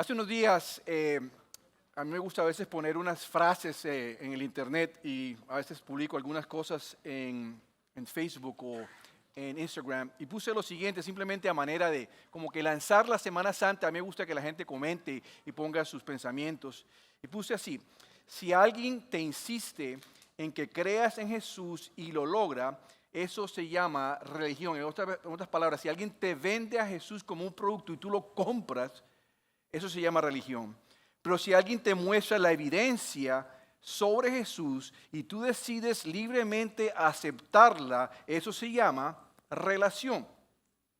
Hace unos días, a mí me gusta a veces poner unas frases en el internet y a veces publico algunas cosas en Facebook o en Instagram. Y puse lo siguiente, simplemente a manera de como que lanzar la Semana Santa. A mí me gusta que la gente comente y ponga sus pensamientos. Y puse así: si alguien te insiste en que creas en Jesús y lo logra, eso se llama religión. En otras palabras, si alguien te vende a Jesús como un producto y tú lo compras, eso se llama religión. Pero si alguien te muestra la evidencia sobre Jesús y tú decides libremente aceptarla, eso se llama relación.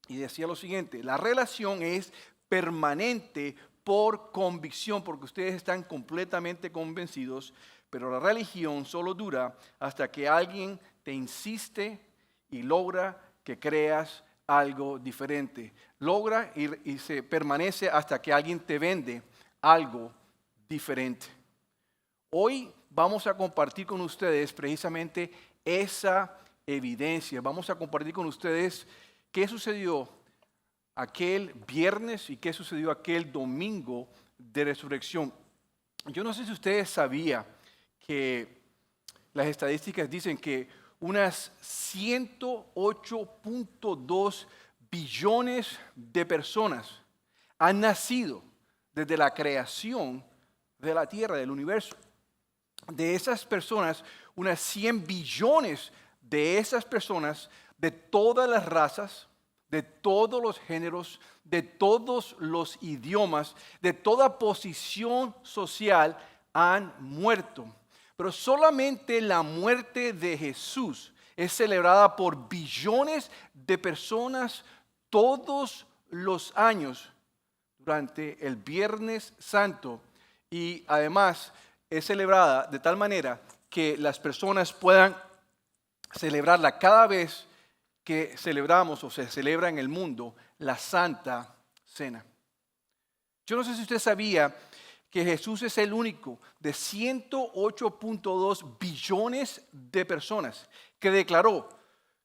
Y decía lo siguiente: la relación es permanente por convicción, porque ustedes están completamente convencidos, pero la religión solo dura hasta que alguien te insiste y logra que creas algo diferente. Logra y se permanece hasta que alguien te vende algo diferente. Hoy vamos a compartir con ustedes precisamente esa evidencia. Vamos a compartir con ustedes qué sucedió aquel viernes y qué sucedió aquel domingo de resurrección. Yo no sé si ustedes sabían que las estadísticas dicen que unas 108.2 billones de personas han nacido desde la creación de la Tierra, del universo. De esas personas, unas 100 billones de esas personas, de todas las razas, de todos los géneros, de todos los idiomas, de toda posición social, han muerto. Pero solamente la muerte de Jesús es celebrada por billones de personas todos los años durante el Viernes Santo, y además es celebrada de tal manera que las personas puedan celebrarla cada vez que celebramos o se celebra en el mundo la Santa Cena. Yo no sé si usted sabía que Jesús es el único de 108.2 billones de personas que declaró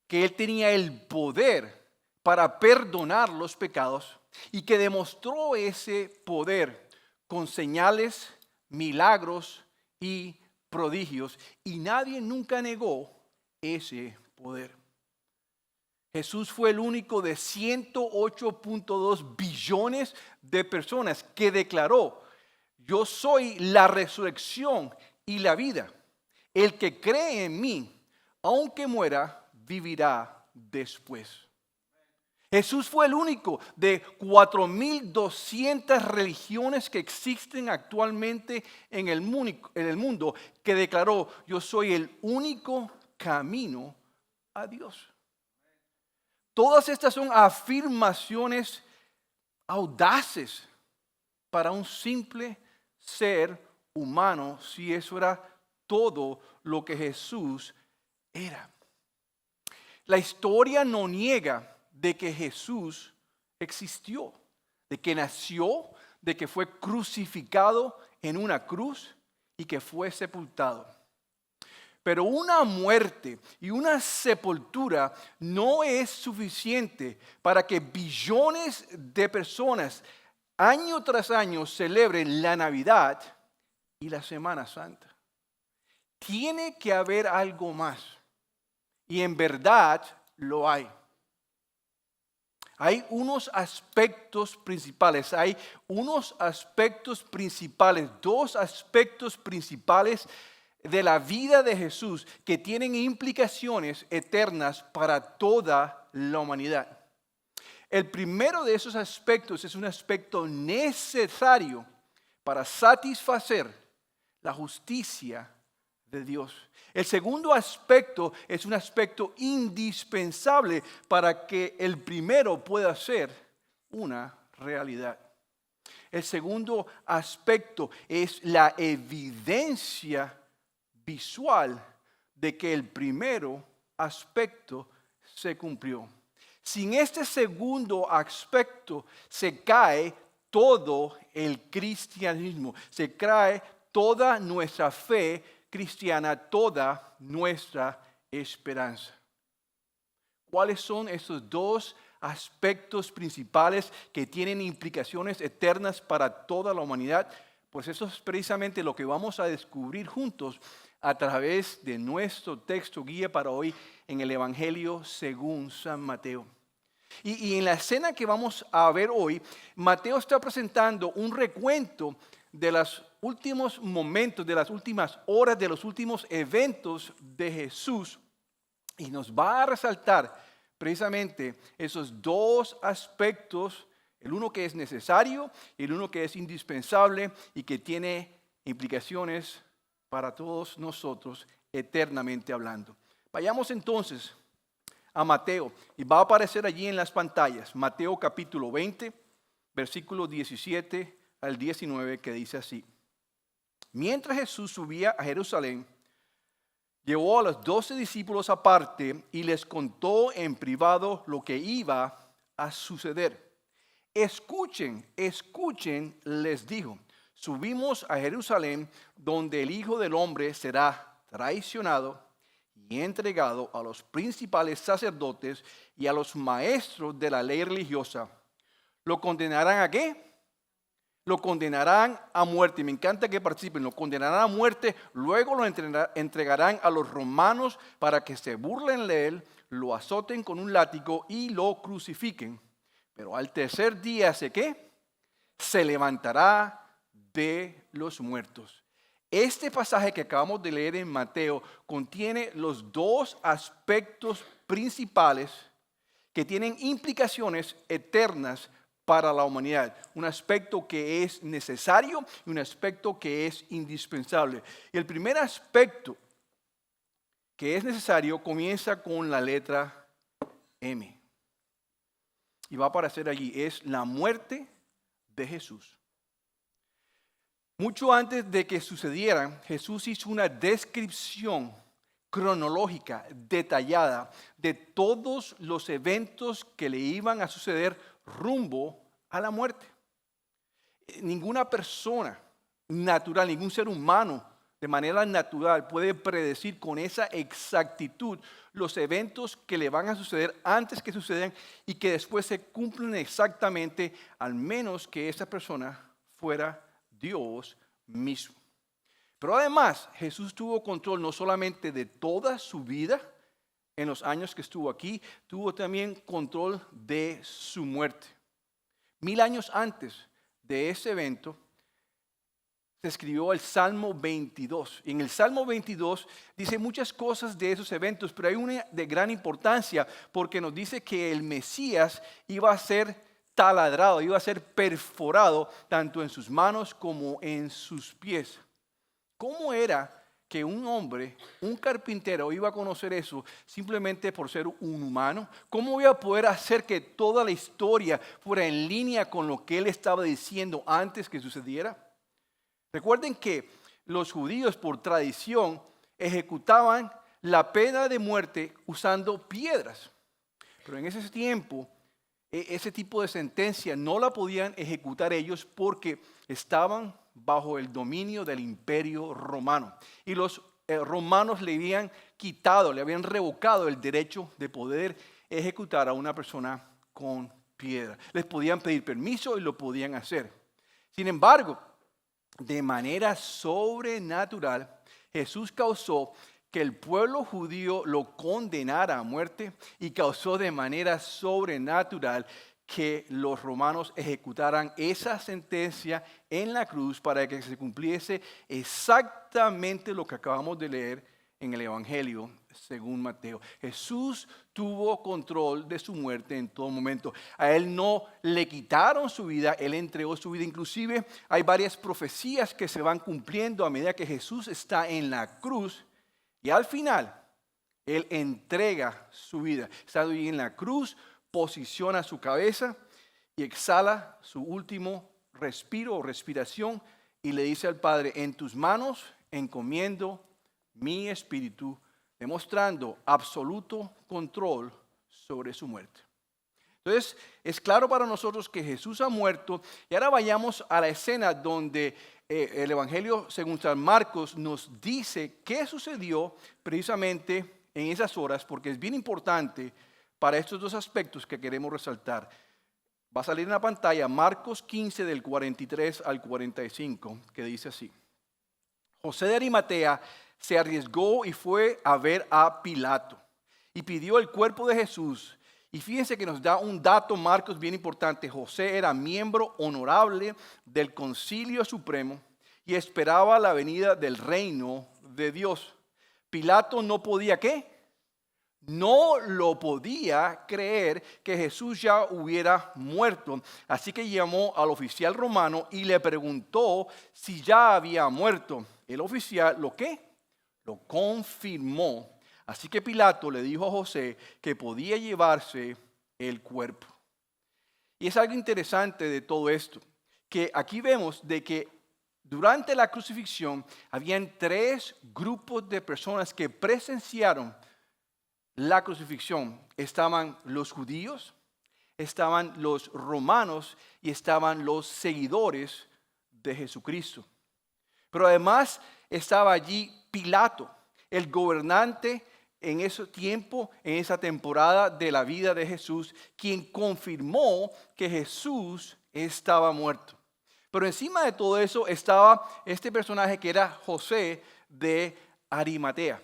que Él tenía el poder para perdonar los pecados y que demostró ese poder con señales, milagros y prodigios, y nadie nunca negó ese poder. Jesús fue el único de 108.2 billones de personas que declaró: yo soy la resurrección y la vida. El que cree en mí, aunque muera, vivirá después. Jesús fue el único de 4.200 religiones que existen actualmente en el mundo que declaró: yo soy el único camino a Dios. Todas estas son afirmaciones audaces para un simple ser humano, si eso era todo lo que Jesús era. La historia no niega de que Jesús existió, de que nació, de que fue crucificado en una cruz y que fue sepultado. Pero una muerte y una sepultura no es suficiente para que billones de personas año tras año celebren la Navidad y la Semana Santa. Tiene que haber algo más, y en verdad lo hay. Hay unos aspectos principales, dos aspectos principales de la vida de Jesús que tienen implicaciones eternas para toda la humanidad. El primero de esos aspectos es un aspecto necesario para satisfacer la justicia de Dios. El segundo aspecto es un aspecto indispensable para que el primero pueda ser una realidad. El segundo aspecto es la evidencia visual de que el primero aspecto se cumplió. Sin este segundo aspecto se cae todo el cristianismo, se cae toda nuestra fe cristiana, toda nuestra esperanza. ¿Cuáles son esos dos aspectos principales que tienen implicaciones eternas para toda la humanidad. Pues eso es precisamente lo que vamos a descubrir juntos a través de nuestro texto guía para hoy en el Evangelio según San Mateo. Y en la escena que vamos a ver hoy, Mateo está presentando un recuento de los últimos momentos, de las últimas horas, de los últimos eventos de Jesús. Y nos va a resaltar precisamente esos dos aspectos, el uno que es necesario y el uno que es indispensable y que tiene implicaciones para todos nosotros eternamente hablando. Vayamos entonces a Mateo y va a aparecer allí en las pantallas, Mateo capítulo 20, versículos 17 al 19, que dice así: Mientras Jesús subía a Jerusalén, llevó a los 12 discípulos aparte y les contó en privado lo que iba a suceder. Escuchen, escuchen, les dijo, subimos a Jerusalén, donde el Hijo del Hombre será traicionado y entregado a los principales sacerdotes y a los maestros de la ley religiosa. ¿Lo condenarán a qué? Lo condenarán a muerte. Me encanta que participen. Lo condenarán a muerte, luego lo entregarán a los romanos para que se burlen de él, lo azoten con un látigo y lo crucifiquen. Pero al tercer día, ¿sé qué? Se levantará de los muertos. Este pasaje que acabamos de leer en Mateo contiene los dos aspectos principales que tienen implicaciones eternas para la humanidad. Un aspecto que es necesario y un aspecto que es indispensable. Y el primer aspecto que es necesario comienza con la letra M. Y va a aparecer allí, es la muerte de Jesús. Mucho antes de que sucediera, Jesús hizo una descripción cronológica, detallada, de todos los eventos que le iban a suceder rumbo a la muerte. Ninguna persona natural, ningún ser humano de manera natural puede predecir con esa exactitud los eventos que le van a suceder antes que sucedan y que después se cumplen exactamente, al menos que esa persona fuera Dios mismo. Pero además, Jesús tuvo control no solamente de toda su vida en los años que estuvo aquí, tuvo también control de su muerte. 1000 años antes de ese evento, se escribió el Salmo 22. Y en el Salmo 22 dice muchas cosas de esos eventos, pero hay una de gran importancia porque nos dice que el Mesías iba a ser taladrado, iba a ser perforado tanto en sus manos como en sus pies. ¿Cómo era que un hombre, un carpintero, iba a conocer eso simplemente por ser un humano? ¿Cómo iba a poder hacer que toda la historia fuera en línea con lo que él estaba diciendo antes que sucediera? Recuerden que los judíos por tradición ejecutaban la pena de muerte usando piedras. Pero en ese tiempo, ese tipo de sentencia no la podían ejecutar ellos porque estaban bajo el dominio del imperio romano. Y los romanos le habían quitado, le habían revocado el derecho de poder ejecutar a una persona con piedra. Les podían pedir permiso y lo podían hacer. Sin embargo, de manera sobrenatural, Jesús causó que el pueblo judío lo condenara a muerte y causó de manera sobrenatural que los romanos ejecutaran esa sentencia en la cruz para que se cumpliese exactamente lo que acabamos de leer en el Evangelio según Mateo. Jesús tuvo control de su muerte en todo momento. A él no le quitaron su vida, él entregó su vida. Inclusive hay varias profecías que se van cumpliendo a medida que Jesús está en la cruz y al final él entrega su vida. Estando ahí en la cruz, posiciona su cabeza y exhala su último respiro o respiración y le dice al Padre: en tus manos encomiendo mi espíritu, demostrando absoluto control sobre su muerte. Entonces, es claro para nosotros que Jesús ha muerto. Y ahora vayamos a la escena donde el Evangelio según San Marcos nos dice qué sucedió precisamente en esas horas, porque es bien importante para estos dos aspectos que queremos resaltar. Va a salir en la pantalla Marcos 15 del 43 al 45, que dice así. José de Arimatea se arriesgó y fue a ver a Pilato y pidió el cuerpo de Jesús. Y fíjense que nos da un dato Marcos bien importante. José era miembro honorable del Concilio Supremo y esperaba la venida del reino de Dios. Pilato no podía, ¿qué? No lo podía creer que Jesús ya hubiera muerto. Así que llamó al oficial romano y le preguntó si ya había muerto. El oficial, ¿lo qué? Lo confirmó. Así que Pilato le dijo a José que podía llevarse el cuerpo. Y es algo interesante de todo esto, que aquí vemos de que durante la crucifixión habían 3 grupos de personas que presenciaron la crucifixión. Estaban los judíos, estaban los romanos y estaban los seguidores de Jesucristo. Pero además estaba allí Pilato, el gobernante en ese tiempo, en esa temporada de la vida de Jesús, quien confirmó que Jesús estaba muerto. Pero encima de todo eso estaba este personaje que era José de Arimatea.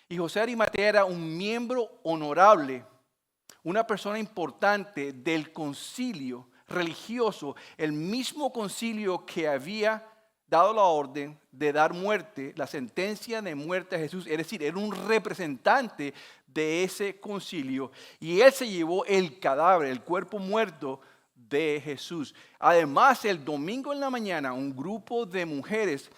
Y José de Arimatea era un miembro honorable, una persona importante del concilio religioso, el mismo concilio que había dado la orden de dar muerte, la sentencia de muerte a Jesús. Es decir, era un representante de ese concilio y él se llevó el cadáver, el cuerpo muerto de Jesús. Además, el domingo en la mañana, un grupo de mujeres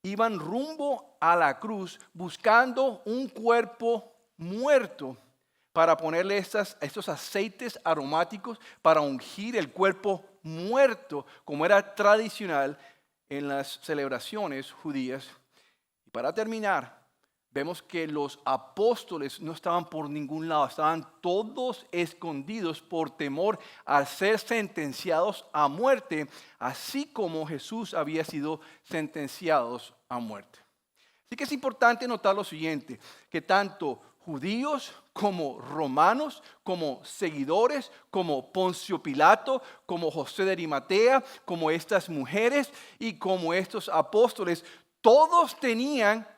iban rumbo a la cruz buscando un cuerpo muerto para ponerle estos aceites aromáticos para ungir el cuerpo muerto, como era tradicional en las celebraciones judías. Y para terminar, vemos que los apóstoles no estaban por ningún lado, estaban todos escondidos por temor a ser sentenciados a muerte, así como Jesús había sido sentenciado a muerte. Así que es importante notar lo siguiente, que tanto judíos como romanos, como seguidores, como Poncio Pilato, como José de Arimatea, como estas mujeres y como estos apóstoles, todos tenían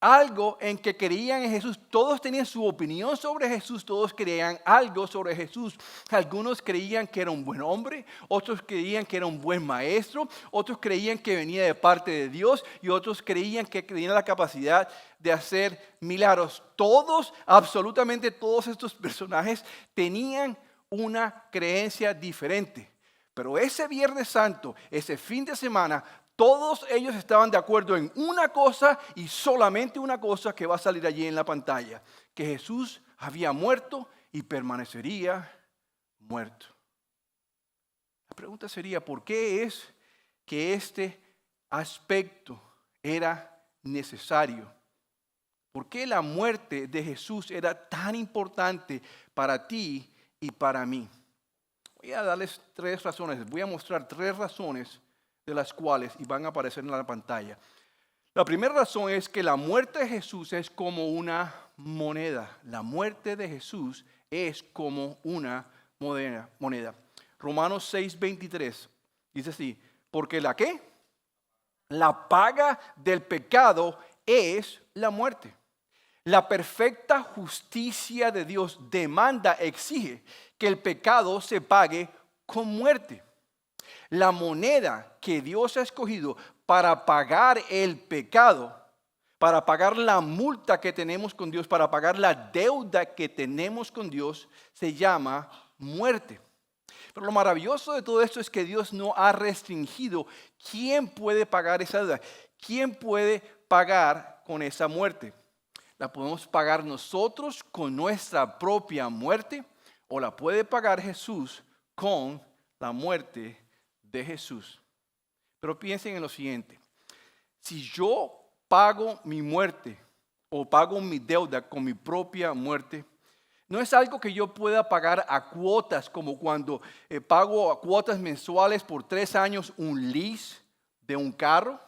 algo en que creían en Jesús. Todos tenían su opinión sobre Jesús, todos creían algo sobre Jesús. Algunos creían que era un buen hombre, otros creían que era un buen maestro, otros creían que venía de parte de Dios y otros creían que tenía la capacidad de hacer milagros. Todos, absolutamente todos estos personajes tenían una creencia diferente. Pero ese Viernes Santo, ese fin de semana, todos ellos estaban de acuerdo en una cosa y solamente una cosa que va a salir allí en la pantalla, que Jesús había muerto y permanecería muerto. La pregunta sería, ¿por qué es que este aspecto era necesario? ¿Por qué la muerte de Jesús era tan importante para ti y para mí? Voy a darles 3 razones, voy a mostrar 3 razones de las cuales y van a aparecer en la pantalla. La primera razón es que la muerte de Jesús es como una moneda. La muerte de Jesús es como una moneda. Romanos 6:23 dice así, porque la ¿qué? La paga del pecado es la muerte. La perfecta justicia de Dios demanda, exige que el pecado se pague con muerte. La moneda que Dios ha escogido para pagar el pecado, para pagar la multa que tenemos con Dios, para pagar la deuda que tenemos con Dios, se llama muerte. Pero lo maravilloso de todo esto es que Dios no ha restringido quién puede pagar esa deuda, quién puede pagar con esa muerte. La podemos pagar nosotros con nuestra propia muerte o la puede pagar Jesús con la muerte de Jesús. Pero piensen en lo siguiente, si yo pago mi muerte o pago mi deuda con mi propia muerte, no es algo que yo pueda pagar a cuotas, como cuando pago a cuotas mensuales por 3 años un lease de un carro,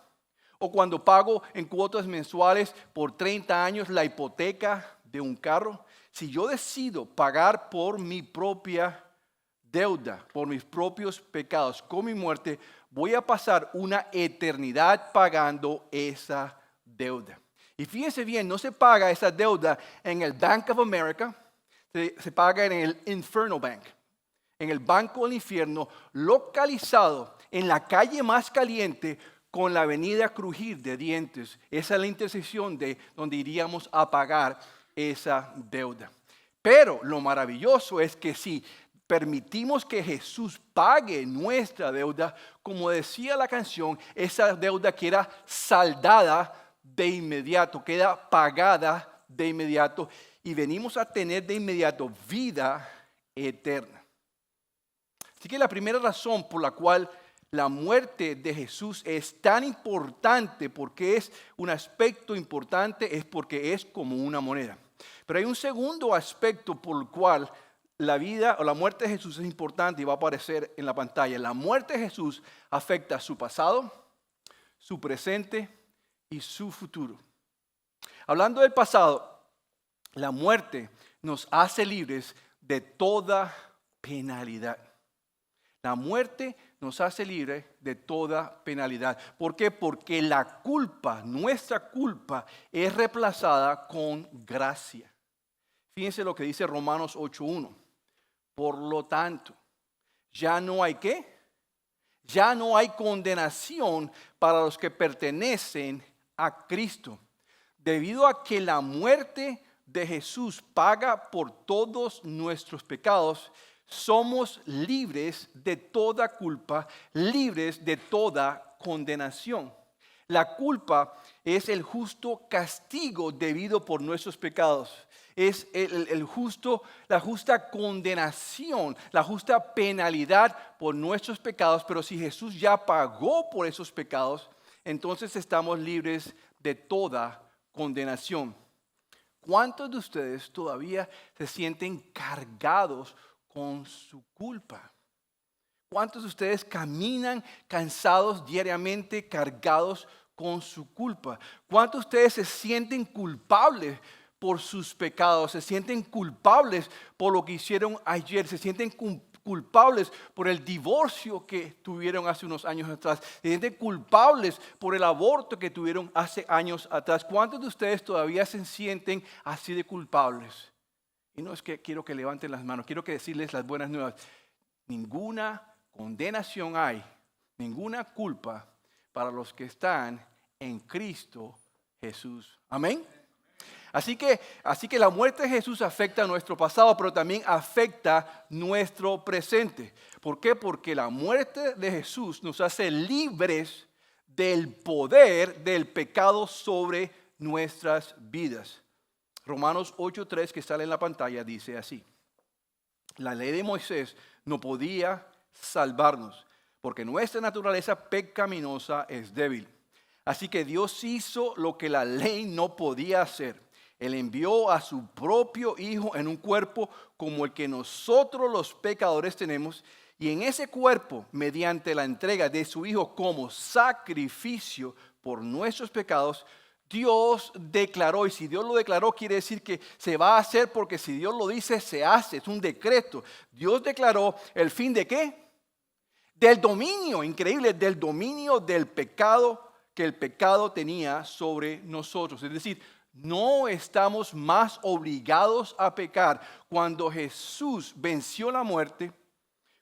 o cuando pago en cuotas mensuales por 30 años la hipoteca de un carro, Si yo decido pagar por mi propia deuda, por mis propios pecados, con mi muerte, voy a pasar una eternidad pagando esa deuda. Y fíjense bien, no se paga esa deuda en el Bank of America, se paga en el Infernal Bank, en el Banco del Infierno, localizado en la calle más caliente con la avenida Crujir de Dientes. Esa es la intersección de donde iríamos a pagar esa deuda. Pero lo maravilloso es que si permitimos que Jesús pague nuestra deuda, como decía la canción, esa deuda queda saldada de inmediato, queda pagada de inmediato y venimos a tener de inmediato vida eterna. Así que la primera razón por la cual la muerte de Jesús es tan importante, porque es un aspecto importante, es porque es como una moneda. Pero hay un segundo aspecto por el cual la vida o la muerte de Jesús es importante y va a aparecer en la pantalla. La muerte de Jesús afecta su pasado, su presente y su futuro. Hablando del pasado, la muerte nos hace libres de toda penalidad. La muerte nos hace libres de toda penalidad. ¿Por qué? Porque la culpa, nuestra culpa, es reemplazada con gracia. Fíjense lo que dice Romanos 8:1. Por lo tanto, ya no hay ¿qué? Ya no hay condenación para los que pertenecen a Cristo. Debido a que la muerte de Jesús paga por todos nuestros pecados, somos libres de toda culpa, libres de toda condenación. La culpa es el justo castigo debido por nuestros pecados. Es la justa condenación, la justa penalidad por nuestros pecados. Pero si Jesús ya pagó por esos pecados, entonces estamos libres de toda condenación. ¿Cuántos de ustedes todavía se sienten cargados con su culpa? ¿Cuántos de ustedes caminan cansados diariamente, cargados con su culpa? ¿Cuántos de ustedes se sienten culpables por sus pecados? ¿Se sienten culpables por lo que hicieron ayer? ¿Se sienten culpables por el divorcio que tuvieron hace unos años atrás? ¿Se sienten culpables por el aborto que tuvieron hace años atrás? ¿Cuántos de ustedes todavía se sienten así de culpables? Y no es que quiero que levanten las manos, quiero que decirles las buenas nuevas. Ninguna condenación hay, ninguna culpa para los que están en Cristo Jesús. Amén. Así que la muerte de Jesús afecta a nuestro pasado, pero también afecta nuestro presente. ¿Por qué? Porque la muerte de Jesús nos hace libres del poder del pecado sobre nuestras vidas. Romanos 8:3, que sale en la pantalla, dice así: la ley de Moisés no podía salvarnos, porque nuestra naturaleza pecaminosa es débil. Así que Dios hizo lo que la ley no podía hacer. Él envió a su propio Hijo en un cuerpo como el que nosotros los pecadores tenemos, y en ese cuerpo, mediante la entrega de su Hijo como sacrificio por nuestros pecados, Dios declaró, y si Dios lo declaró quiere decir que se va a hacer, porque si Dios lo dice se hace, es un decreto. Dios declaró el fin de ¿qué? Del dominio, increíble, del dominio del pecado que el pecado tenía sobre nosotros. Es decir, no estamos más obligados a pecar. Cuando Jesús venció la muerte,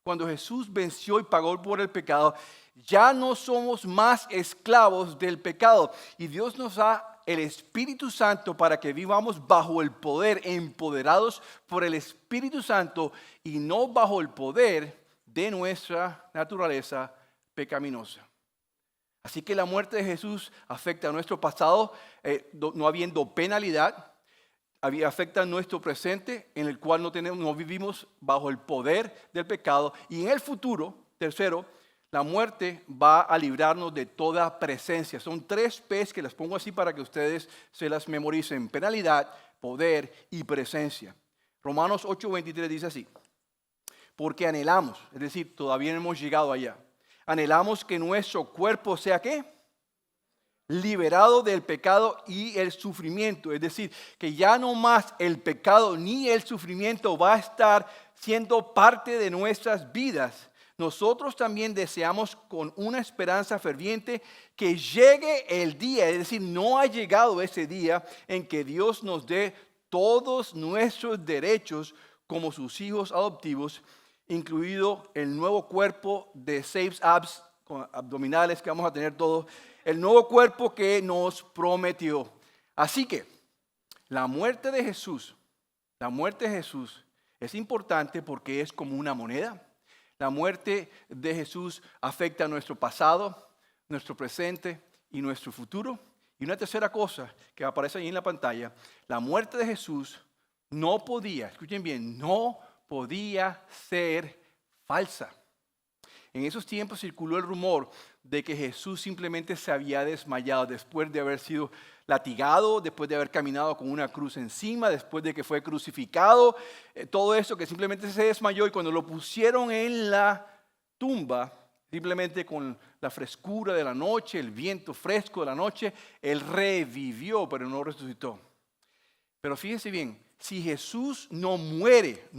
cuando Jesús venció y pagó por el pecado, ya no somos más esclavos del pecado. Y Dios nos da el Espíritu Santo para que vivamos bajo el poder, empoderados por el Espíritu Santo y no bajo el poder de nuestra naturaleza pecaminosa. Así que la muerte de Jesús afecta a nuestro pasado, no habiendo penalidad. Afecta a nuestro presente, en el cual no vivimos bajo el poder del pecado. Y en el futuro, tercero, la muerte va a librarnos de toda presencia. Son 3 P's que las pongo así para que ustedes se las memoricen: penalidad, poder y presencia. Romanos 8:23 dice así: porque anhelamos, es decir, todavía no hemos llegado allá, anhelamos que nuestro cuerpo sea ¿qué? liberado del pecado y el sufrimiento. Es decir, que ya no más el pecado ni el sufrimiento va a estar siendo parte de nuestras vidas. Nosotros también deseamos con una esperanza ferviente que llegue el día, es decir, no ha llegado ese día en que Dios nos dé todos nuestros derechos como sus hijos adoptivos, incluido el nuevo cuerpo de Safe Abs, con abdominales que vamos a tener todos, el nuevo cuerpo que nos prometió. Así que la muerte de Jesús es importante porque es como una moneda. La muerte de Jesús afecta nuestro pasado, nuestro presente y nuestro futuro. Y una tercera cosa que aparece ahí en la pantalla, la muerte de Jesús no podía, escuchen bien, no podía ser falsa. En esos tiempos circuló el rumor de que Jesús simplemente se había desmayado después de haber sido latigado, después de haber caminado con una cruz encima, después de que fue crucificado, todo eso que simplemente se desmayó y cuando lo pusieron en la tumba, simplemente con la frescura de la noche, el viento fresco de la noche, él revivió, pero no resucitó. Pero fíjense bien, si Jesús no muere,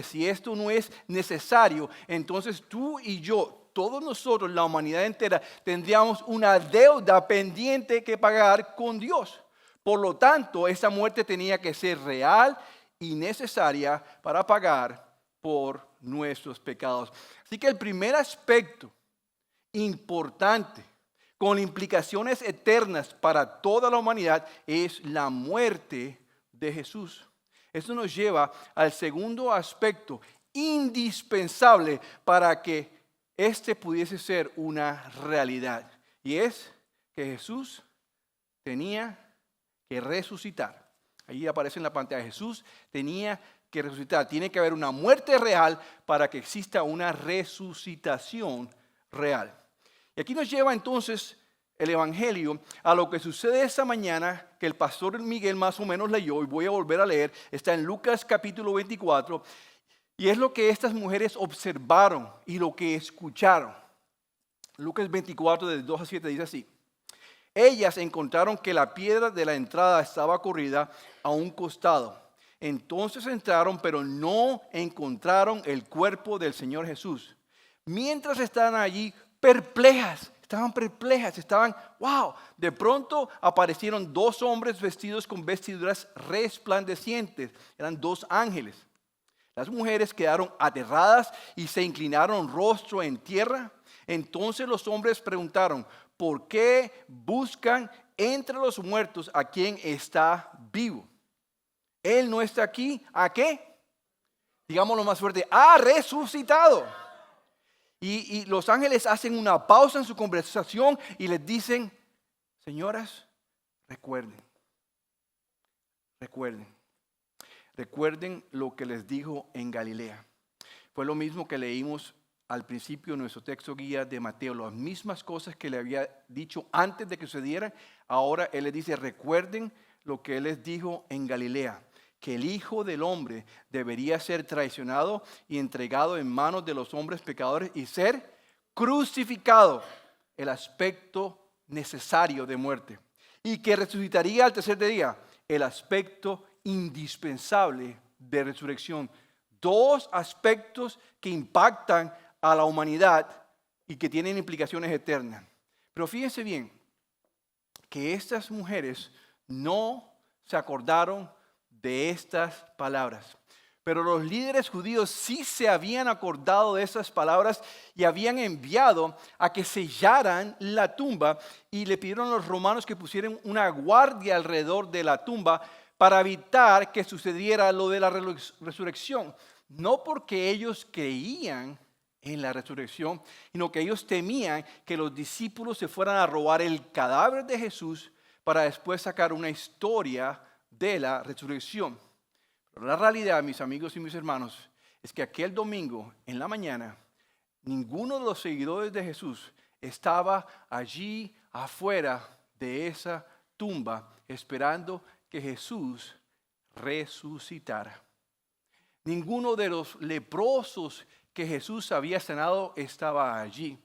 si esto no es necesario, entonces tú y yo, todos nosotros, la humanidad entera, tendríamos una deuda pendiente que pagar con Dios. Por lo tanto, esa muerte tenía que ser real y necesaria para pagar por nuestros pecados. Así que el primer aspecto importante, con implicaciones eternas para toda la humanidad, es la muerte de Jesús. Eso nos lleva al segundo aspecto indispensable para que este pudiese ser una realidad. Y es que Jesús tenía que resucitar. Ahí aparece en la pantalla, Jesús tenía que resucitar. Tiene que haber una muerte real para que exista una resucitación real. Y aquí nos lleva entonces el Evangelio a lo que sucede esta mañana que el pastor Miguel más o menos leyó y voy a volver a leer. Está en Lucas capítulo 24 y es lo que estas mujeres observaron y lo que escucharon. Lucas 24 de 2 a 7 dice así. Ellas encontraron que la piedra de la entrada estaba corrida a un costado. Entonces entraron, pero no encontraron el cuerpo del Señor Jesús. Mientras estaban allí perplejas, estaban, wow. De pronto aparecieron dos hombres vestidos con vestiduras resplandecientes. Eran dos ángeles. Las mujeres quedaron aterradas y se inclinaron rostro en tierra. Entonces los hombres preguntaron, ¿por qué buscan entre los muertos a quien está vivo? Él no está aquí, ¿a qué? Digámoslo más fuerte, ha resucitado. Y los ángeles hacen una pausa en su conversación y les dicen, señoras, recuerden lo que les dijo en Galilea. Fue lo mismo que leímos al principio de nuestro texto guía de Mateo, las mismas cosas que le había dicho antes de que sucedieran. Ahora él les dice, recuerden lo que él les dijo en Galilea, que el Hijo del Hombre debería ser traicionado y entregado en manos de los hombres pecadores y ser crucificado, el aspecto necesario de muerte, y que resucitaría al tercer día, el aspecto indispensable de resurrección. Dos aspectos que impactan a la humanidad y que tienen implicaciones eternas. Pero fíjense bien que estas mujeres no se acordaron de estas palabras. Pero los líderes judíos sí se habían acordado de esas palabras y habían enviado a que sellaran la tumba y le pidieron a los romanos que pusieran una guardia alrededor de la tumba para evitar que sucediera lo de la resurrección. No porque ellos creían en la resurrección, sino que ellos temían que los discípulos se fueran a robar el cadáver de Jesús para después sacar una historia de la resurrección. Pero la realidad, mis amigos y mis hermanos, es que aquel domingo en la mañana, ninguno de los seguidores de Jesús estaba allí afuera de esa tumba esperando que Jesús resucitara. Ninguno de los leprosos que Jesús había sanado estaba allí.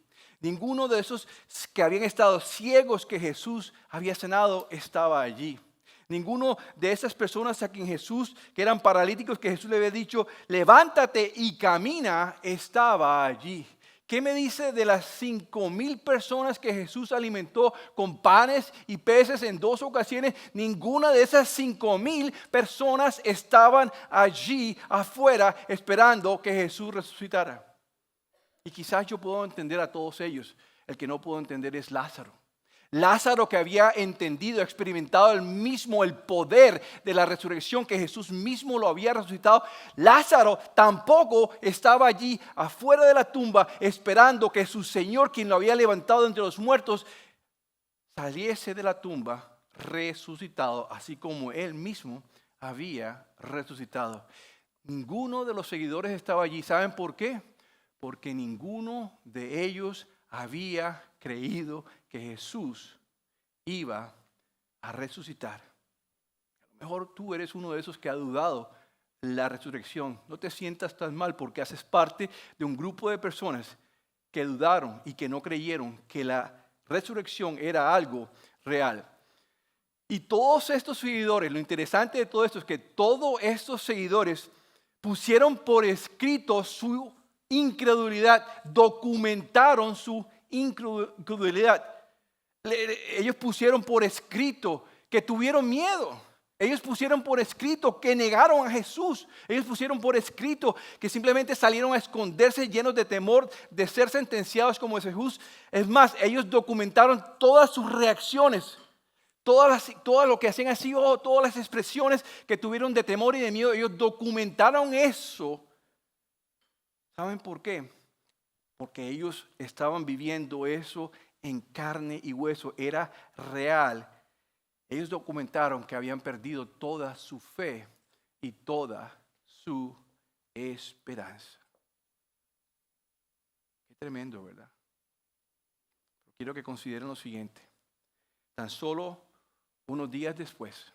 Ninguno de esos que habían estado ciegos que Jesús había sanado estaba allí. Ninguno de esas personas a quien Jesús, que eran paralíticos, que Jesús le había dicho, levántate y camina, estaba allí. ¿Qué me dice de las 5,000 personas que Jesús alimentó con panes y peces en 2 ocasiones? Ninguna de esas 5,000 personas estaban allí afuera esperando que Jesús resucitara. Y quizás yo puedo entender a todos ellos. El que no puedo entender es Lázaro. Lázaro, que había entendido, experimentado el poder de la resurrección, que Jesús mismo lo había resucitado. Lázaro tampoco estaba allí afuera de la tumba esperando que su Señor, quien lo había levantado entre los muertos, saliese de la tumba resucitado, así como él mismo había resucitado. Ninguno de los seguidores estaba allí. ¿Saben por qué? Porque ninguno de ellos había creído que Jesús iba a resucitar. A lo mejor tú eres uno de esos que ha dudado la resurrección. No te sientas tan mal porque haces parte de un grupo de personas que dudaron y que no creyeron que la resurrección era algo real. Y todos estos seguidores, lo interesante de todo esto es que todos estos seguidores pusieron por escrito su incredulidad, documentaron su incredulidad. Ellos pusieron por escrito que tuvieron miedo. Ellos pusieron por escrito que negaron a Jesús. Ellos pusieron por escrito que simplemente salieron a esconderse llenos de temor de ser sentenciados como Jesús. Es más, ellos documentaron todas sus reacciones. Todo lo que hacían así, todas las expresiones que tuvieron de temor y de miedo. Ellos documentaron eso. ¿Saben por qué? Porque ellos estaban viviendo eso en carne y hueso. Era real. Ellos documentaron que habían perdido toda su fe y toda su esperanza. Qué tremendo, ¿verdad? Quiero que consideren lo siguiente. Tan solo unos días después,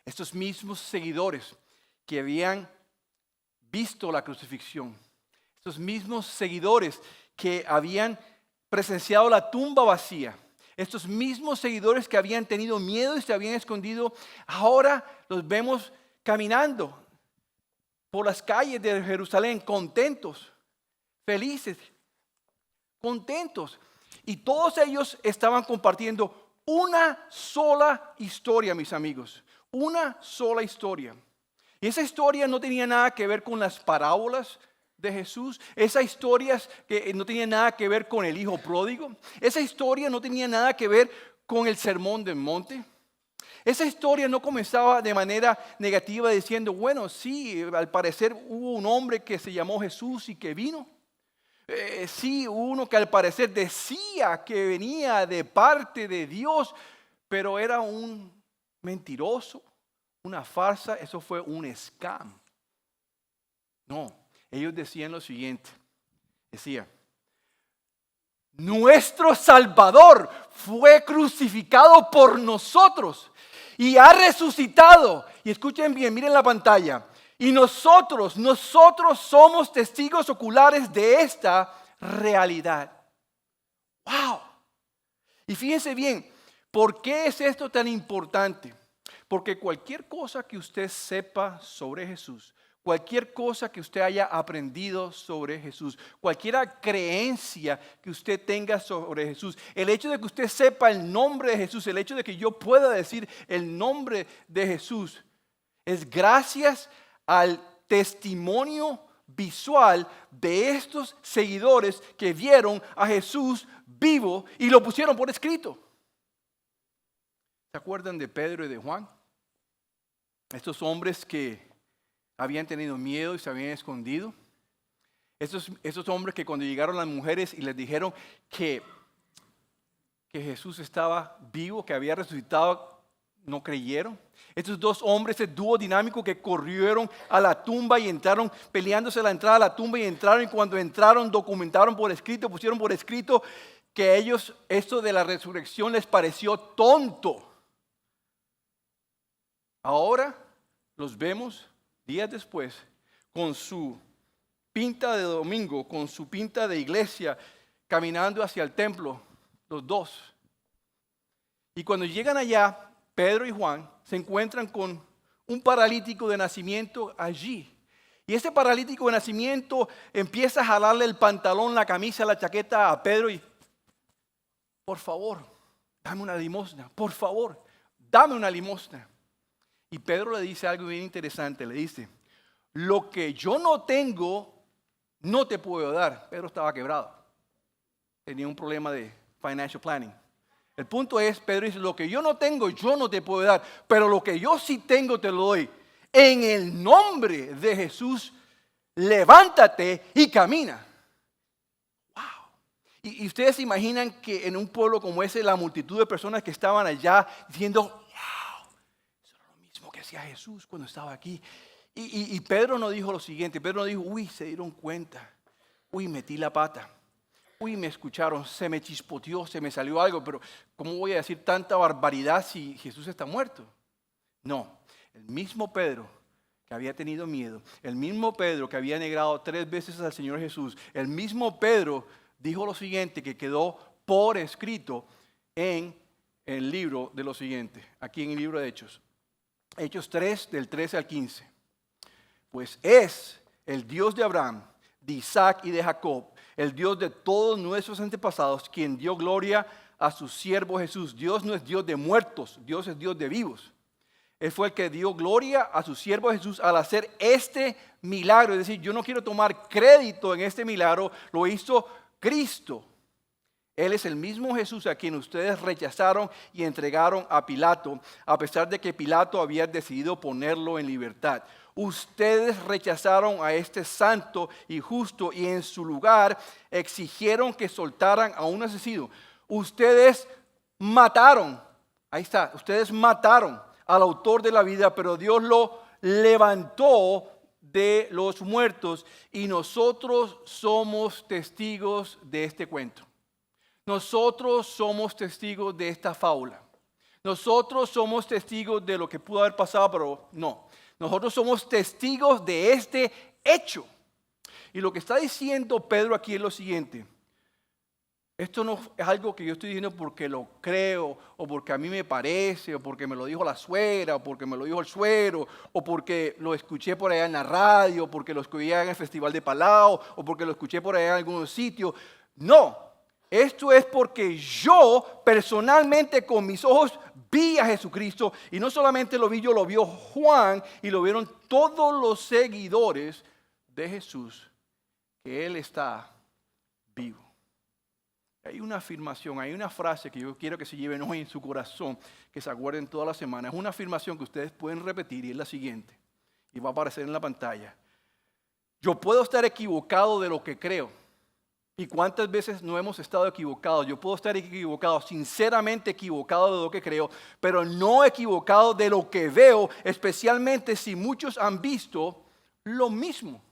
estos mismos seguidores que habían visto la crucifixión, estos mismos seguidores que habían presenciado la tumba vacía, estos mismos seguidores que habían tenido miedo y se habían escondido, ahora los vemos caminando por las calles de Jerusalén, contentos, felices, contentos. Y todos ellos estaban compartiendo una sola historia, mis amigos, una sola historia. Y esa historia no tenía nada que ver con las parábolas de Jesús. Esa historia que no tenía nada que ver con el hijo pródigo. Esa historia no tenía nada que ver con el sermón del monte. Esa historia no comenzaba de manera negativa diciendo, bueno, sí, al parecer hubo un hombre que se llamó Jesús y que vino. Sí, uno que al parecer decía que venía de parte de Dios, pero era un mentiroso, una farsa. Eso fue un scam. No, ellos decían lo siguiente. Decía, nuestro Salvador fue crucificado por nosotros y ha resucitado. Y escuchen bien, miren la pantalla. Y nosotros somos testigos oculares de esta realidad. ¡Wow! Y fíjense bien, ¿por qué es esto tan importante? Porque cualquier cosa que usted sepa sobre Jesús, cualquier cosa que usted haya aprendido sobre Jesús, cualquier creencia que usted tenga sobre Jesús, el hecho de que usted sepa el nombre de Jesús, el hecho de que yo pueda decir el nombre de Jesús, es gracias al testimonio visual de estos seguidores que vieron a Jesús vivo y lo pusieron por escrito. ¿Se acuerdan de Pedro y de Juan? Estos hombres que habían tenido miedo y se habían escondido. Esos hombres que cuando llegaron las mujeres y les dijeron que Jesús estaba vivo, que había resucitado, no creyeron. Estos dos hombres, ese dúo dinámico que corrieron a la tumba y entraron peleándose a la entrada a la tumba y entraron, y cuando entraron documentaron por escrito, pusieron por escrito que a ellos esto de la resurrección les pareció tonto. Ahora los vemos días después con su pinta de domingo, con su pinta de iglesia, caminando hacia el templo, los dos. Y cuando llegan allá, Pedro y Juan se encuentran con un paralítico de nacimiento allí. Y ese paralítico de nacimiento empieza a jalarle el pantalón, la camisa, la chaqueta a Pedro y, por favor, dame una limosna, por favor, dame una limosna. Y Pedro le dice algo bien interesante, le dice, lo que yo no tengo, no te puedo dar. Pedro estaba quebrado, tenía un problema de financial planning. El punto es, Pedro dice, lo que yo no tengo, yo no te puedo dar, pero lo que yo sí tengo te lo doy. En el nombre de Jesús, levántate y camina. Wow. Y ustedes se imaginan que en un pueblo como ese, la multitud de personas que estaban allá diciendo, wow, eso era lo mismo que hacía Jesús cuando estaba aquí. Y Pedro no dijo lo siguiente, Pedro no dijo, uy, se dieron cuenta, uy, metí la pata. Uy, me escucharon, se me chispoteó, se me salió algo, pero ¿cómo voy a decir tanta barbaridad si Jesús está muerto? No, el mismo Pedro que había tenido miedo, el mismo Pedro que había negado 3 veces al Señor Jesús, el mismo Pedro dijo lo siguiente que quedó por escrito en el libro de lo siguiente, aquí en el libro de Hechos. Hechos 3, del 13 al 15. Pues es el Dios de Abraham, de Isaac y de Jacob, el Dios de todos nuestros antepasados, quien dio gloria a su siervo Jesús. Dios no es Dios de muertos, Dios es Dios de vivos. Él fue el que dio gloria a su siervo Jesús al hacer este milagro. Es decir, yo no quiero tomar crédito en este milagro, lo hizo Cristo. Él es el mismo Jesús a quien ustedes rechazaron y entregaron a Pilato, a pesar de que Pilato había decidido ponerlo en libertad. Ustedes rechazaron a este santo y justo y en su lugar exigieron que soltaran a un asesino. Ustedes mataron, ahí está, ustedes mataron al autor de la vida, pero Dios lo levantó de los muertos y nosotros somos testigos de este cuento. Nosotros somos testigos de esta fábula. Nosotros somos testigos de lo que pudo haber pasado, pero no. Nosotros somos testigos de este hecho. Y lo que está diciendo Pedro aquí es lo siguiente. Esto no es algo que yo estoy diciendo porque lo creo, o porque a mí me parece, o porque me lo dijo la suegra, o porque me lo dijo el suegro, o porque lo escuché por allá en la radio, o porque lo escuché en el Festival de Palau, o porque lo escuché por allá en algún sitio. No, esto es porque yo personalmente con mis ojos vi a Jesucristo, y no solamente lo vi yo, lo vio Juan, y lo vieron todos los seguidores de Jesús, que Él está vivo. Hay una afirmación, hay una frase que yo quiero que se lleven hoy en su corazón, que se acuerden toda la semana. Es una afirmación que ustedes pueden repetir y es la siguiente, y va a aparecer en la pantalla. Yo puedo estar equivocado de lo que creo. ¿Y cuántas veces no hemos estado equivocados? Yo puedo estar equivocado, sinceramente equivocado de lo que creo, pero no equivocado de lo que veo, especialmente si muchos han visto lo mismo.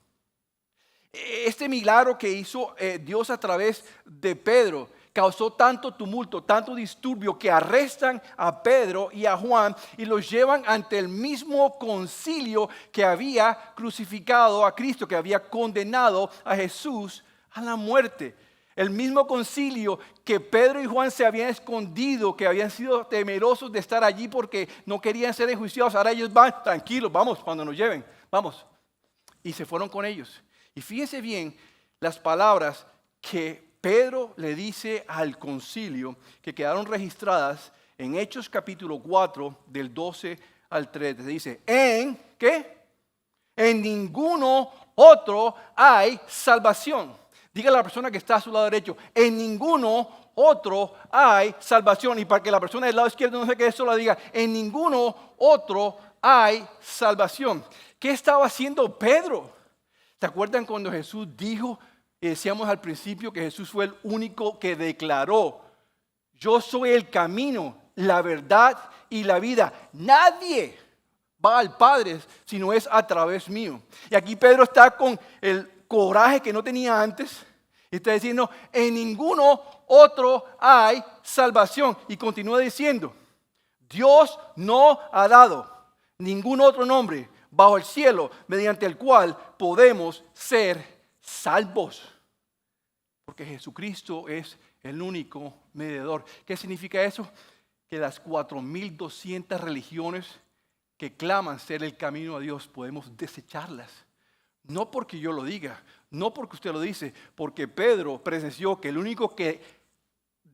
Este milagro que hizo Dios a través de Pedro causó tanto tumulto, tanto disturbio que arrestan a Pedro y a Juan y los llevan ante el mismo concilio que había crucificado a Cristo, que había condenado a Jesús a la muerte. El mismo concilio que Pedro y Juan se habían escondido, que habían sido temerosos de estar allí porque no querían ser enjuiciados. Ahora ellos van, tranquilos, vamos cuando nos lleven, vamos. Y se fueron con ellos. Y fíjense bien las palabras que Pedro le dice al concilio, que quedaron registradas en Hechos capítulo 4, del 12 al 13. Dice, ¿en qué? En ninguno otro hay salvación. Diga a la persona que está a su lado derecho, en ninguno otro hay salvación. Y para que la persona del lado izquierdo no se quede sola, diga, en ninguno otro hay salvación. ¿Qué estaba haciendo Pedro? ¿Se acuerdan cuando Jesús dijo, decíamos al principio que Jesús fue el único que declaró, yo soy el camino, la verdad y la vida? Nadie va al Padre si no es a través mío. Y aquí Pedro está con el coraje que no tenía antes y está diciendo, en ninguno otro hay salvación. Y continúa diciendo, Dios no ha dado ningún otro nombre bajo el cielo mediante el cual podemos ser salvos. porque Jesucristo es el único mediador. ¿Qué significa eso? Que las 4.200 religiones que claman ser el camino a Dios podemos desecharlas. No porque yo lo diga, no porque usted lo dice, porque Pedro presenció que el único que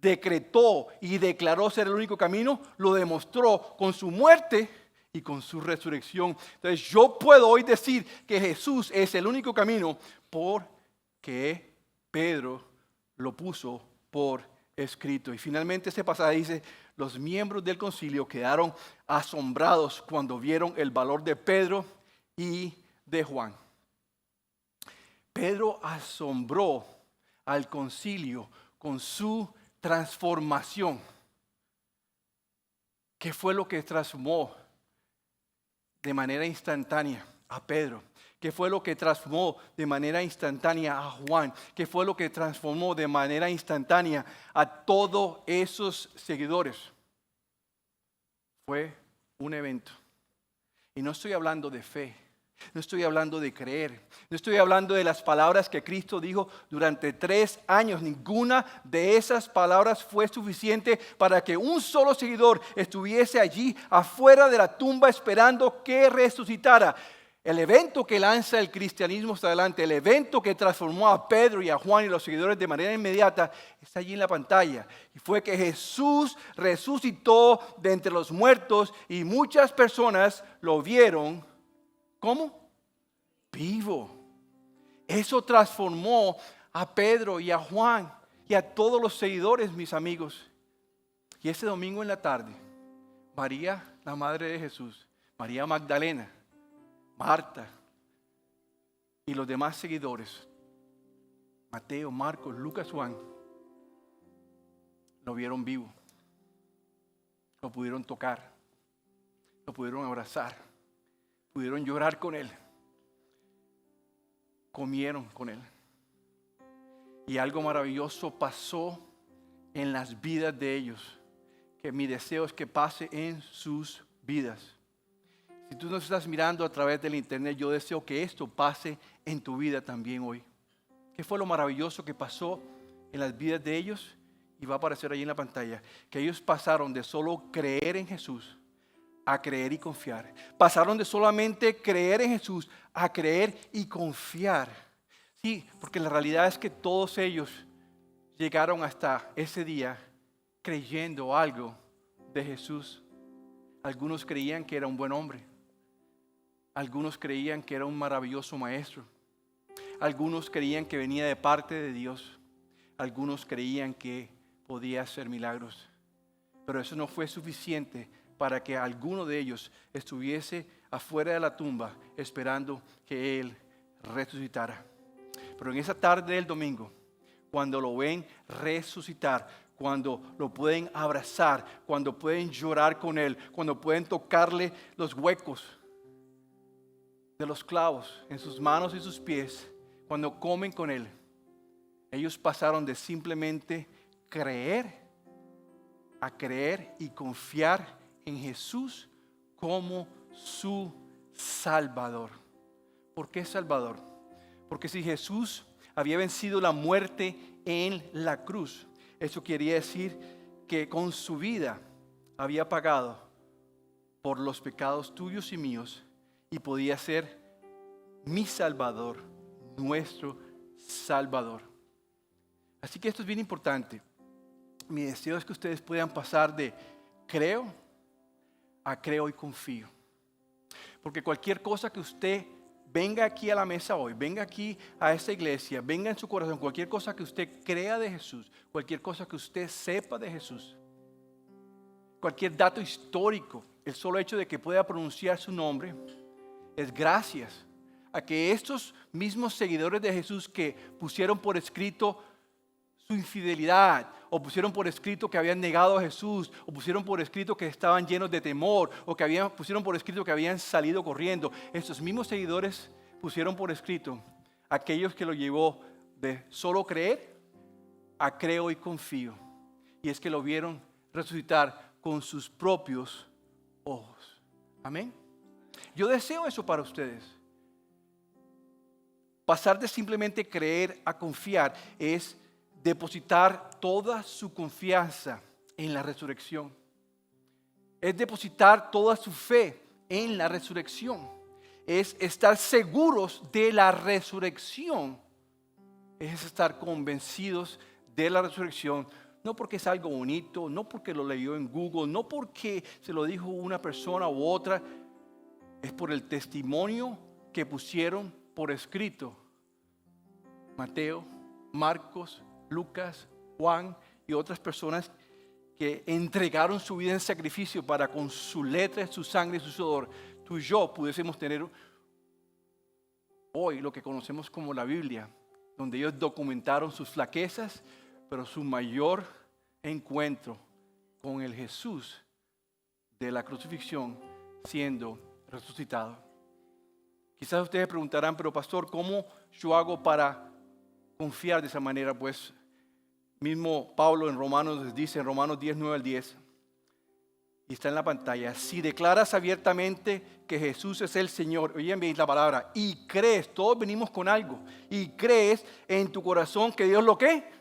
decretó y declaró ser el único camino, lo demostró con su muerte y con su resurrección. Entonces yo puedo hoy decir que Jesús es el único camino porque Pedro lo puso por escrito. Y finalmente este pasaje dice, los miembros del concilio quedaron asombrados cuando vieron el valor de Pedro y de Juan. Pedro asombró al concilio con su transformación. ¿Qué fue lo que transformó de manera instantánea a Pedro? ¿Qué fue lo que transformó de manera instantánea a Juan? ¿Qué fue lo que transformó de manera instantánea a todos esos seguidores? Fue un evento. Y no estoy hablando de fe. No estoy hablando de creer. No estoy hablando de las palabras que Cristo dijo durante 3 años. Ninguna de esas palabras fue suficiente para que un solo seguidor estuviese allí afuera de la tumba esperando que resucitara. El evento que lanza el cristianismo hasta adelante, el evento que transformó a Pedro y a Juan y los seguidores de manera inmediata, está allí en la pantalla. Y fue que Jesús resucitó de entre los muertos y muchas personas lo vieron. ¿Cómo? Vivo. Eso transformó a Pedro y a Juan y a todos los seguidores, mis amigos. Y ese domingo en la tarde, María, la madre de Jesús, María Magdalena, Marta y los demás seguidores, Mateo, Marcos, Lucas, Juan, lo vieron vivo. Lo pudieron tocar, lo pudieron abrazar, pudieron llorar con él, comieron con él. Y algo maravilloso pasó en las vidas de ellos, que mi deseo es que pase en sus vidas. Si tú nos estás mirando a través del internet, yo deseo que esto pase en tu vida también hoy. ¿Qué fue lo maravilloso que pasó en las vidas de ellos? Y va a aparecer ahí en la pantalla. Que ellos pasaron de solo creer en Jesús a creer y confiar. Pasaron de solamente creer en Jesús a creer y confiar. Sí, porque la realidad es que todos ellos llegaron hasta ese día creyendo algo de Jesús. Algunos creían que era un buen hombre. Algunos creían que era un maravilloso maestro. Algunos creían que venía de parte de Dios. Algunos creían que podía hacer milagros. Pero eso no fue suficiente para que alguno de ellos estuviese afuera de la tumba esperando que Él resucitara. Pero en esa tarde del domingo, cuando lo ven resucitar, cuando lo pueden abrazar, cuando pueden llorar con Él, cuando pueden tocarle los huecos de los clavos en sus manos y sus pies, cuando comen con Él, ellos pasaron de simplemente creer a creer y confiar en Jesús como su Salvador. ¿Por qué Salvador? Porque si Jesús había vencido la muerte en la cruz, eso quería decir que con su vida había pagado por los pecados tuyos y míos y podía ser mi Salvador, nuestro Salvador. Así que esto es bien importante. Mi deseo es que ustedes puedan pasar de creo a creo y confío. Porque cualquier cosa que usted venga aquí a la mesa hoy, venga aquí a esta iglesia, venga en su corazón, cualquier cosa que usted crea de Jesús, cualquier cosa que usted sepa de Jesús, cualquier dato histórico, el solo hecho de que pueda pronunciar su nombre, es gracias a que estos mismos seguidores de Jesús que pusieron por escrito su infidelidad, o pusieron por escrito que habían negado a Jesús, o pusieron por escrito que estaban llenos de temor, o que pusieron por escrito que habían salido corriendo. Estos mismos seguidores pusieron por escrito aquellos que lo llevó de solo creer a creo y confío. Y es que lo vieron resucitar con sus propios ojos. Amén. Yo deseo eso para ustedes. Pasar de simplemente creer a confiar es depositar toda su confianza en la resurrección. Es depositar toda su fe en la resurrección. Es estar seguros de la resurrección. Es estar convencidos de la resurrección. No porque es algo bonito, no porque lo leyó en Google, no porque se lo dijo una persona u otra. Es por el testimonio que pusieron por escrito Mateo, Marcos, Lucas, Juan y otras personas que entregaron su vida en sacrificio para con su letra, su sangre y su sudor, tú y yo pudiésemos tener hoy lo que conocemos como la Biblia, donde ellos documentaron sus flaquezas, pero su mayor encuentro con el Jesús de la crucifixión siendo resucitado. Quizás ustedes preguntarán, pero pastor, ¿cómo yo hago para confiar de esa manera? Pues mismo Pablo en Romanos les dice, en Romanos 10, 9 al 10, y está en la pantalla: si declaras abiertamente que Jesús es el Señor, oigan bien la palabra, y crees, todos venimos con algo, y crees en tu corazón que Dios lo ¿qué?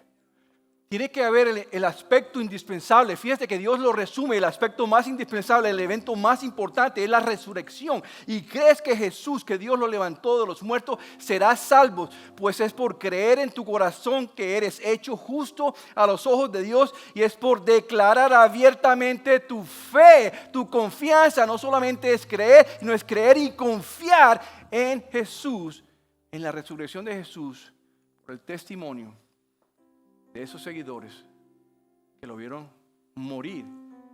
Tiene que haber el aspecto indispensable. Fíjate que Dios lo resume, el aspecto más indispensable, el evento más importante es la resurrección. Y crees que Jesús, que Dios lo levantó de los muertos, serás salvo. Pues es por creer en tu corazón que eres hecho justo a los ojos de Dios. Y es por declarar abiertamente tu fe, tu confianza. No solamente es creer, sino es creer y confiar en Jesús, en la resurrección de Jesús, por el testimonio de esos seguidores que lo vieron morir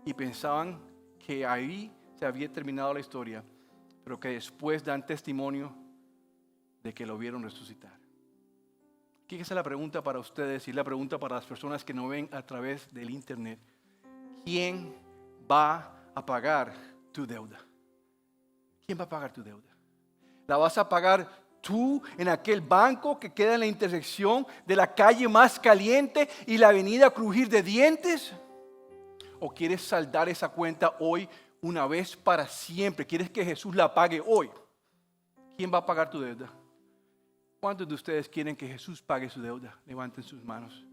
y pensaban que ahí se había terminado la historia, pero que después dan testimonio de que lo vieron resucitar. Aquí es la pregunta para ustedes y la pregunta para las personas que nos ven a través del internet. ¿Quién va a pagar tu deuda? ¿Quién va a pagar tu deuda? ¿La vas a pagar tú en aquel banco que queda en la intersección de la calle más caliente y la avenida Crujir de Dientes? ¿O quieres saldar esa cuenta hoy una vez para siempre? ¿Quieres que Jesús la pague hoy? ¿Quién va a pagar tu deuda? ¿Cuántos de ustedes quieren que Jesús pague su deuda? Levanten sus manos.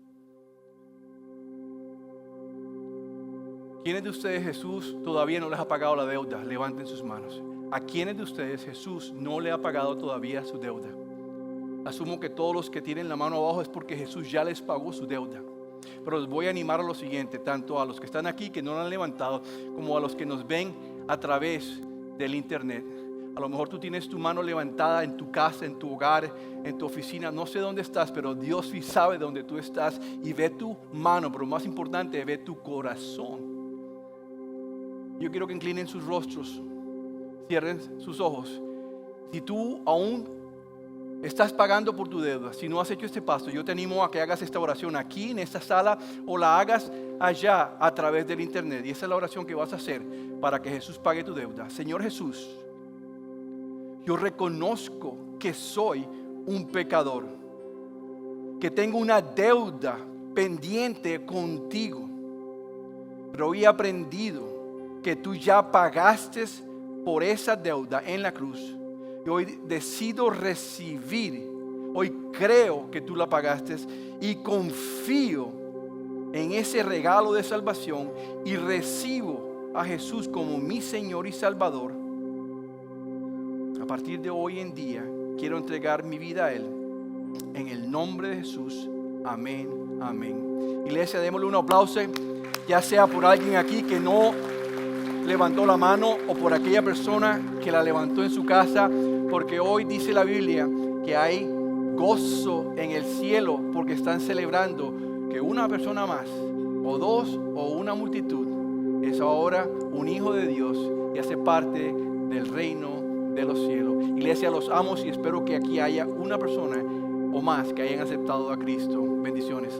¿Quiénes de ustedes Jesús todavía no les ha pagado la deuda? Levanten sus manos. ¿A quiénes de ustedes Jesús no le ha pagado todavía su deuda? Asumo que todos los que tienen la mano abajo es porque Jesús ya les pagó su deuda. Pero les voy a animar a lo siguiente, tanto a los que están aquí que no la han levantado, como a los que nos ven a través del internet. A lo mejor tú tienes tu mano levantada en tu casa, en tu hogar, en tu oficina. No sé dónde estás, pero Dios sí sabe dónde tú estás y ve tu mano, pero más importante, ve tu corazón. Yo quiero que inclinen sus rostros, cierren sus ojos. Si tú aún estás pagando por tu deuda, si no has hecho este paso, yo te animo a que hagas esta oración aquí en esta sala o la hagas allá a través del internet. Y esa es la oración que vas a hacer para que Jesús pague tu deuda. Señor Jesús, yo reconozco que soy un pecador, que tengo una deuda pendiente contigo, pero hoy he aprendido que tú ya pagaste por esa deuda en la cruz. Y hoy decido recibir, hoy creo que tú la pagaste y confío en ese regalo de salvación y recibo a Jesús como mi Señor y Salvador. A partir de hoy en día quiero entregar mi vida a Él. En el nombre de Jesús, amén, amén. Iglesia, démosle un aplauso, ya sea por alguien aquí que no levantó la mano o por aquella persona que la levantó en su casa, porque hoy dice la Biblia que hay gozo en el cielo porque están celebrando que una persona más o dos o una multitud es ahora un hijo de Dios y hace parte del reino de los cielos. Iglesia, los amo y espero que aquí haya una persona o más que hayan aceptado a Cristo. Bendiciones.